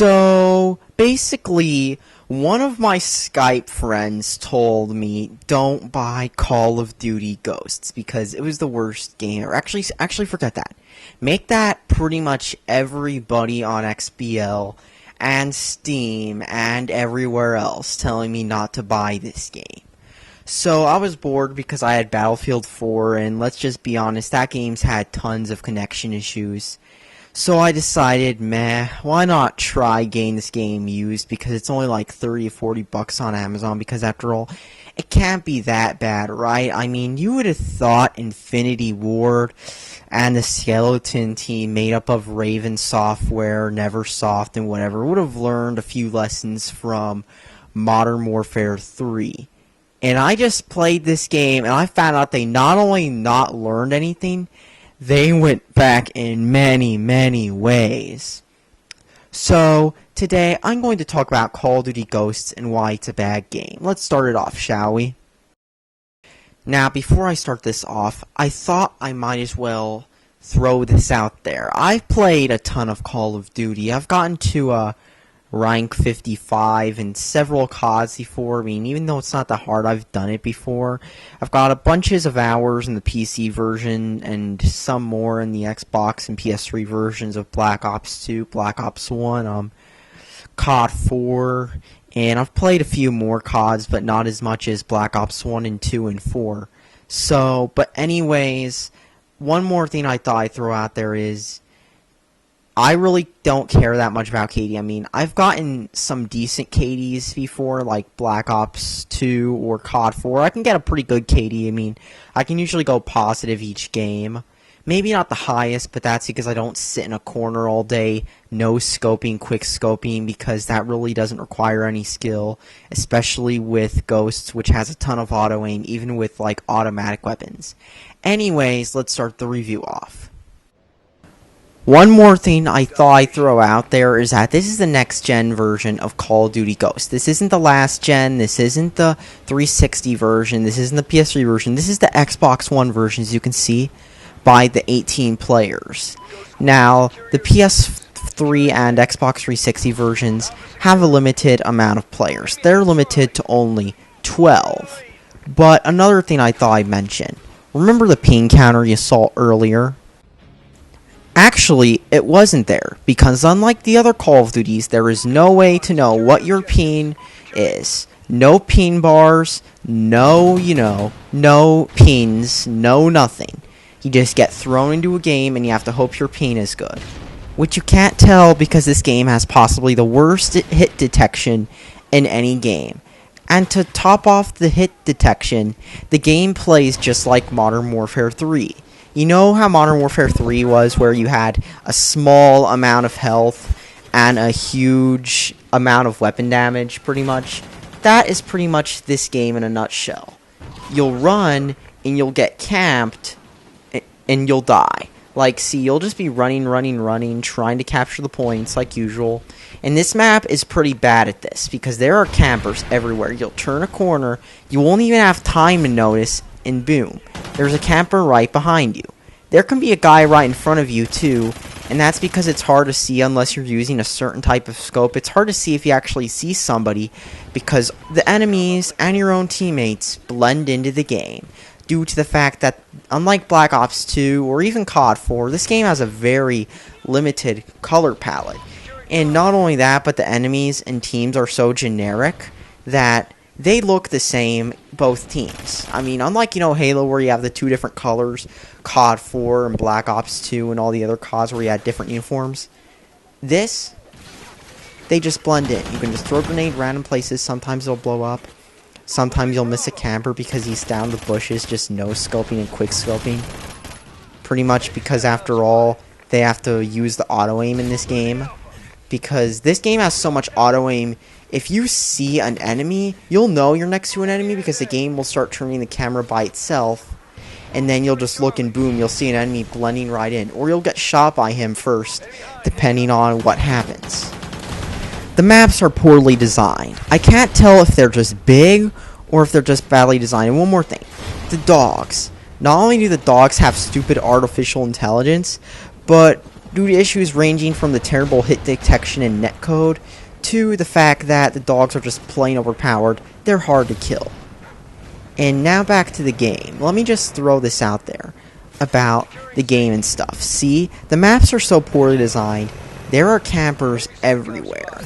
So, basically, one of my Skype friends told me don't buy Call of Duty Ghosts because it was the worst game. Or actually forget that. Make that pretty much everybody on XBL and Steam and everywhere else telling me not to buy this game. So I was bored because I had Battlefield 4, and let's just be honest, that game's had tons of connection issues. So I decided, why not try getting this game used, because it's only like 30 or 40 bucks on Amazon, because after all, it can't be that bad, right? I mean, you would have thought Infinity Ward and the Skeleton team made up of Raven Software, Neversoft, and whatever would have learned a few lessons from Modern Warfare 3. And I just played this game, and I found out they not only not learned anything, they went back in many, many ways. So, today I'm going to talk about Call of Duty Ghosts and why it's a bad game. Let's start it off, shall we? Now, before I start this off, I thought I might as well throw this out there. I've played a ton of Call of Duty. I've gotten to rank 55 and several CoDs before. I mean, even though it's not that hard, I've done it before. I've got a bunches of hours in the PC version and some more in the Xbox and PS3 versions of Black Ops 2, Black Ops 1, CoD 4, and I've played a few more CoDs, but not as much as Black Ops 1 and 2 and 4. So, but anyways, one more thing I thought I'd throw out there is, I really don't care that much about KD. I mean, I've gotten some decent KDs before, like Black Ops 2 or CoD 4. I can get a pretty good KD. I mean, I can usually go positive each game. Maybe not the highest, but that's because I don't sit in a corner all day, no scoping, quick scoping, because that really doesn't require any skill, especially with Ghosts, which has a ton of auto-aim, even with, like, automatic weapons. Anyways, let's start the review off. One more thing I thought I'd throw out there is that this is the next-gen version of Call of Duty Ghosts. This isn't the last gen, this isn't the 360 version, this isn't the PS3 version, this is the Xbox One version, as you can see, by the 18 players. Now, the PS3 and Xbox 360 versions have a limited amount of players. They're limited to only 12. But another thing I thought I'd mention, remember the ping counter you saw earlier? Actually, it wasn't there, because unlike the other Call of Duties, there is no way to know what your ping is. No ping bars, no pings, no nothing. You just get thrown into a game and you have to hope your ping is good. Which you can't tell because this game has possibly the worst hit detection in any game. And to top off the hit detection, the game plays just like Modern Warfare 3. You know how Modern Warfare 3 was, where you had a small amount of health and a huge amount of weapon damage, pretty much? That is pretty much this game in a nutshell. You'll run, and you'll get camped, and you'll die. Like, see, you'll just be running, trying to capture the points, like usual. And this map is pretty bad at this, because there are campers everywhere. You'll turn a corner, you won't even have time to notice, and boom, there's a camper right behind you. There can be a guy right in front of you too, and that's because it's hard to see unless you're using a certain type of scope. It's hard to see if you actually see somebody, because the enemies and your own teammates blend into the game, due to the fact that, unlike Black Ops 2 or even CoD 4, this game has a very limited color palette. And not only that, but the enemies and teams are so generic that they look the same, both teams. I mean, unlike, Halo, where you have the two different colors, CoD 4 and Black Ops 2 and all the other CoDs where you had different uniforms, this, they just blend in. You can just throw a grenade random places, sometimes it'll blow up, sometimes you'll miss a camper because he's down the bushes, just no-scoping and quick-scoping. Pretty much because, after all, they have to use the auto-aim in this game, because this game has so much auto-aim. If you see an enemy, you'll know you're next to an enemy because the game will start turning the camera by itself, and then you'll just look and boom, you'll see an enemy blending right in, or you'll get shot by him first, depending on what happens. The maps are poorly designed. I can't tell if they're just big or if they're just badly designed. And one more thing, the dogs. Not only do the dogs have stupid artificial intelligence, but due to issues ranging from the terrible hit detection and netcode to the fact that the dogs are just plain overpowered. They're hard to kill. And now back to the game. Let me just throw this out there about the game and stuff. See, the maps are so poorly designed. There are campers everywhere.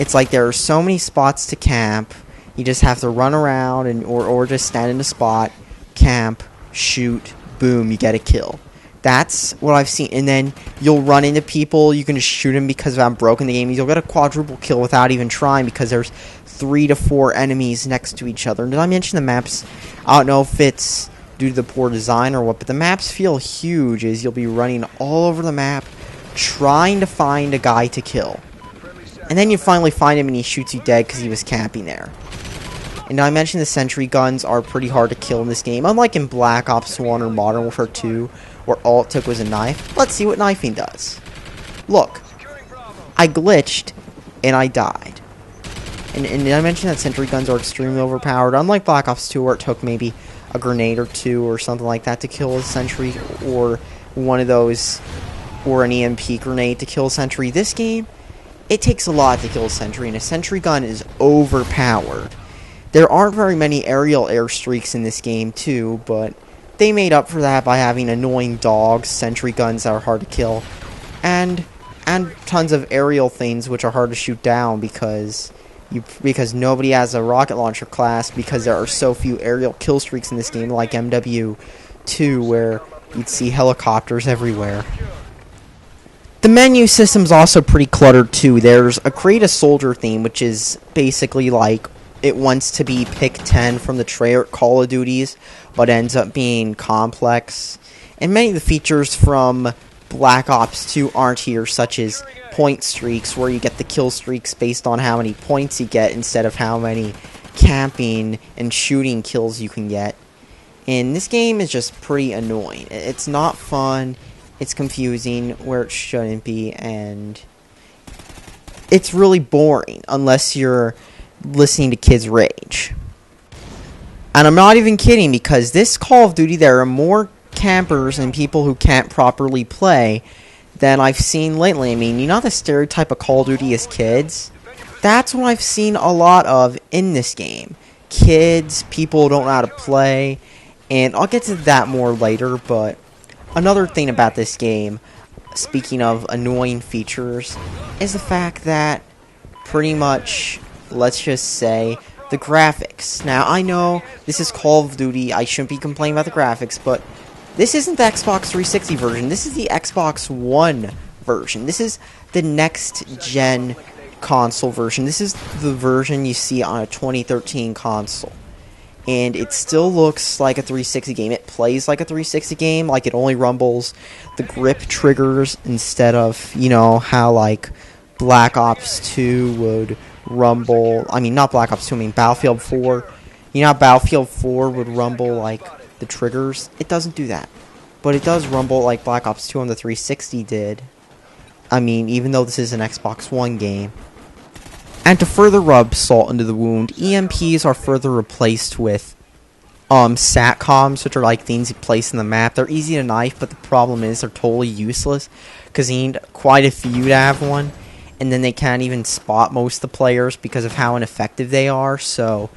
It's like there are so many spots to camp. You just have to run around and or just stand in a spot, camp, shoot, boom, you get a kill. That's what I've seen. And then you'll run into people, you can just shoot them because I'm broken the game. You'll get a quadruple kill without even trying because there's 3 to 4 enemies next to each other. And did I mention the maps? I don't know if it's due to the poor design or what, but the maps feel huge as you'll be running all over the map trying to find a guy to kill. And then you finally find him and he shoots you dead because he was camping there. And I mentioned the sentry guns are pretty hard to kill in this game. Unlike in Black Ops 1 or Modern Warfare 2, where all it took was a knife. Let's see what knifing does. Look, I glitched and I died. And I mentioned that sentry guns are extremely overpowered. Unlike Black Ops 2, where it took maybe a grenade or two or something like that to kill a sentry, or one of those, or an EMP grenade to kill a sentry. This game, it takes a lot to kill a sentry, and a sentry gun is overpowered. There aren't very many aerial airstreaks in this game, too, but they made up for that by having annoying dogs, sentry guns that are hard to kill, and tons of aerial things which are hard to shoot down because nobody has a rocket launcher class, because there are so few aerial kill streaks in this game, like MW2, where you'd see helicopters everywhere. The menu system's also pretty cluttered, too. There's a Create a Soldier theme, which is basically like it wants to be pick 10 from the trailer Call of Duties, but ends up being complex. And many of the features from Black Ops 2 aren't here, such as point streaks, where you get the kill streaks based on how many points you get instead of how many camping and shooting kills you can get. And this game is just pretty annoying. It's not fun, it's confusing where it shouldn't be, and it's really boring unless you're listening to kids rage. And I'm not even kidding, because this Call of Duty, there are more campers and people who can't properly play than I've seen lately. I mean, you know the stereotype of Call of Duty as kids? That's what I've seen a lot of in this game. Kids, people who don't know how to play, and I'll get to that more later, but another thing about this game, speaking of annoying features, is the fact that pretty much, let's just say, the graphics. Now, I know this is Call of Duty, I shouldn't be complaining about the graphics, but this isn't the Xbox 360 version, this is the Xbox One version. This is the next-gen console version. This is the version you see on a 2013 console. And it still looks like a 360 game. It plays like a 360 game, like it only rumbles the grip triggers instead of, you know, how like Black Ops 2 would rumble. I mean, not Black Ops 2, I mean Battlefield 4. You know how Battlefield 4 would rumble like the triggers? It doesn't do that. But it does rumble like Black Ops 2 on the 360 did. I mean, even though this is an Xbox One game. And to further rub salt into the wound, EMPs are further replaced with SATCOMs, which are like things you place in the map. They're easy to knife, but the problem is they're totally useless, because you need quite a few to have one, and then they can't even spot most of the players because of how ineffective they are, so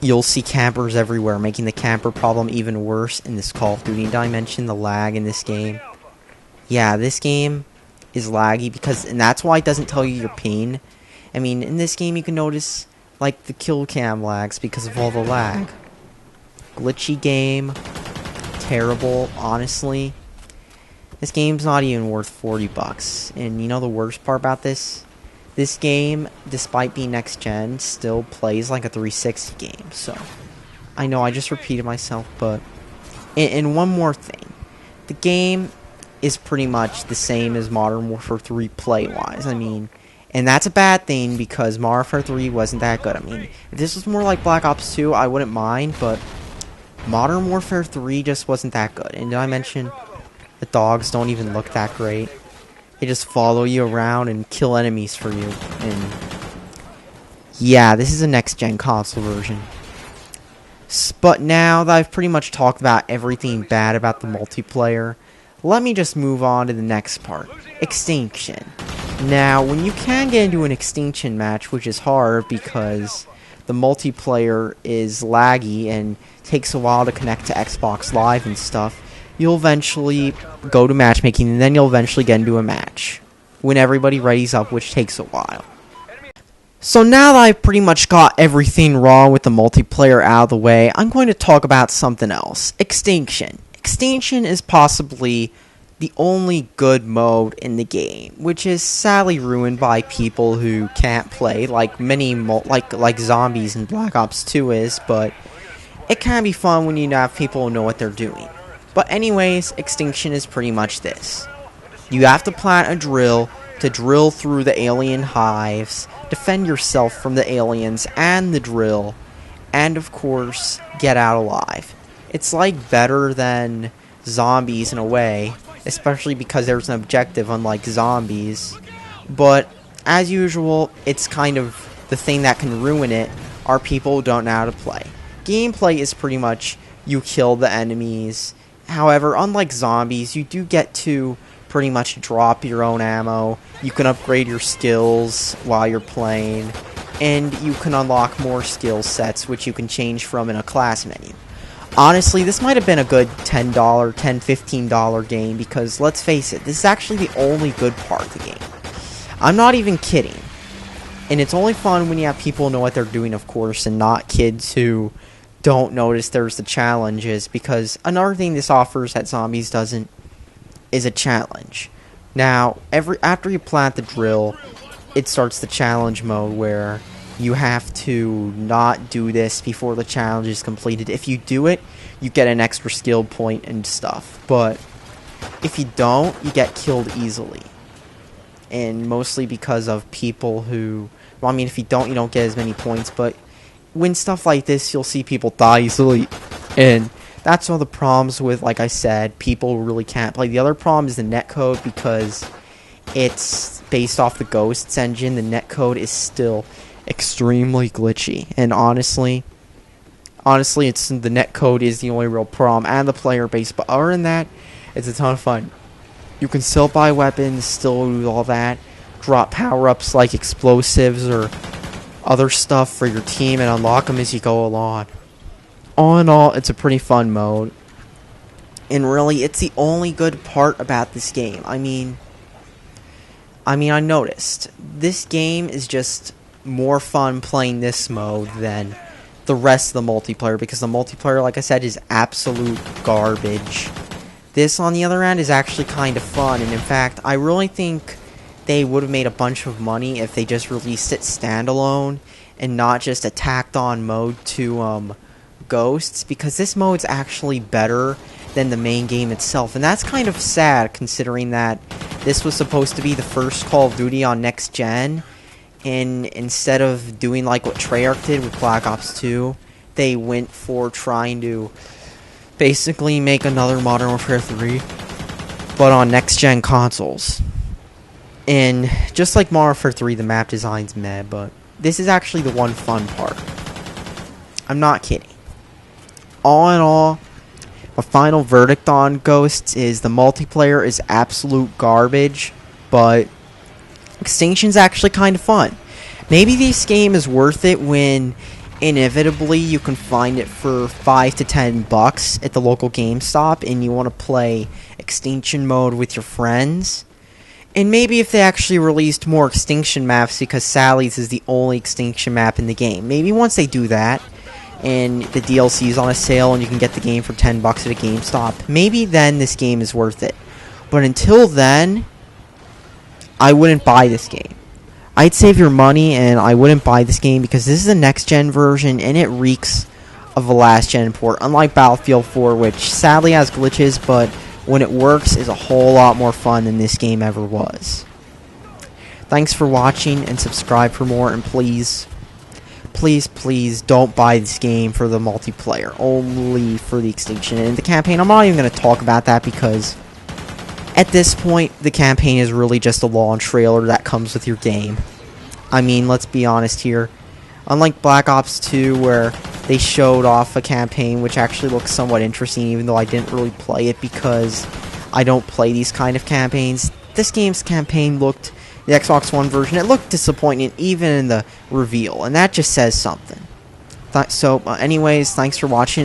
you'll see campers everywhere, making the camper problem even worse in this Call of Duty. Did I mention the lag in this game? Yeah, this game is laggy, and that's why it doesn't tell you your ping. I mean, in this game you can notice, like, the kill cam lags because of all the lag. Glitchy game. Terrible, honestly. This game's not even worth $40. And you know the worst part about this? This game, despite being next-gen, still plays like a 360 game. So, I know I just repeated myself, but... And one more thing. The game is pretty much the same as Modern Warfare 3 play-wise. I mean... And that's a bad thing, because Modern Warfare 3 wasn't that good. I mean, if this was more like Black Ops 2, I wouldn't mind, but Modern Warfare 3 just wasn't that good. And did I mention the dogs don't even look that great? They just follow you around and kill enemies for you. And yeah, this is a next-gen console version. But now that I've pretty much talked about everything bad about the multiplayer, let me just move on to the next part. Extinction. Now, when you can get into an extinction match, which is hard because the multiplayer is laggy and takes a while to connect to Xbox Live and stuff, you'll eventually go to matchmaking, and then you'll eventually get into a match when everybody readies up, which takes a while. So now that I've pretty much got everything wrong with the multiplayer out of the way, I'm going to talk about something else. Extinction. Extinction is possibly the only good mode in the game, which is sadly ruined by people who can't play, like like zombies in Black Ops 2 is, but it can be fun when you have people who know what they're doing. But anyways, Extinction is pretty much this. You have to plant a drill to drill through the alien hives, defend yourself from the aliens and the drill, and of course, get out alive. It's like better than zombies in a way, especially because there's an objective unlike zombies. But as usual, it's kind of the thing that can ruin it are people who don't know how to play. Gameplay is pretty much you kill the enemies. However, unlike zombies, you do get to pretty much drop your own ammo. You can upgrade your skills while you're playing, and you can unlock more skill sets which you can change from in a class menu. Honestly, this might have been a good $10, $15 game because, let's face it, this is actually the only good part of the game. I'm not even kidding. And it's only fun when you have people who know what they're doing, of course, and not kids who don't notice there's the challenges, because another thing this offers that zombies doesn't is a challenge. Now, after you plant the drill, it starts the challenge mode where you have to not do this before the challenge is completed. If you do it, you get an extra skill point and stuff. But if you don't, you get killed easily. And mostly because of people who... Well, I mean, if you don't get as many points. But when stuff like this, you'll see people die easily. And that's one of the problems with, like I said, people who really can't play. The other problem is the netcode, because it's based off the Ghosts engine. The netcode is still extremely glitchy, and honestly, it's the netcode is the only real problem, and the player base. But other than that, it's a ton of fun. You can still buy weapons, still do all that, drop power-ups like explosives or other stuff for your team, and unlock them as you go along. All in all, it's a pretty fun mode, and really, it's the only good part about this game. I mean, I noticed this game is just more fun playing this mode than the rest of the multiplayer, because the multiplayer, like I said, is absolute garbage. This, on the other hand, is actually kind of fun, and in fact, I really think they would have made a bunch of money if they just released it standalone and not just a tacked on mode to Ghosts, because this mode's actually better than the main game itself, and that's kind of sad considering that this was supposed to be the first Call of Duty on next gen. And instead of doing like what Treyarch did with Black Ops 2, they went for trying to basically make another Modern Warfare 3, but on next-gen consoles. And just like Modern Warfare 3, the map design's meh, but this is actually the one fun part. I'm not kidding. All in all, my final verdict on Ghosts is the multiplayer is absolute garbage, but Extinction's actually kind of fun. Maybe this game is worth it when inevitably you can find it for $5 to $10 at the local GameStop and you want to play Extinction mode with your friends. And maybe if they actually released more Extinction maps, because Sally's is the only Extinction map in the game. Maybe once they do that and the DLC is on a sale and you can get the game for $10 at a GameStop, maybe then this game is worth it. But until then, I wouldn't buy this game. I'd save your money and I wouldn't buy this game because this is a next-gen version and it reeks of a last-gen port. Unlike Battlefield 4, which sadly has glitches, but when it works is a whole lot more fun than this game ever was. Thanks for watching and subscribe for more, and please don't buy this game for the multiplayer, only for the Extinction. And the campaign, I'm not even going to talk about that because at this point, the campaign is really just a launch trailer that comes with your game. I mean, let's be honest here. Unlike Black Ops 2, where they showed off a campaign which actually looks somewhat interesting, even though I didn't really play it because I don't play these kind of campaigns. This game's campaign looked, the Xbox One version, it looked disappointing even in the reveal, and that just says something. Anyways, thanks for watching.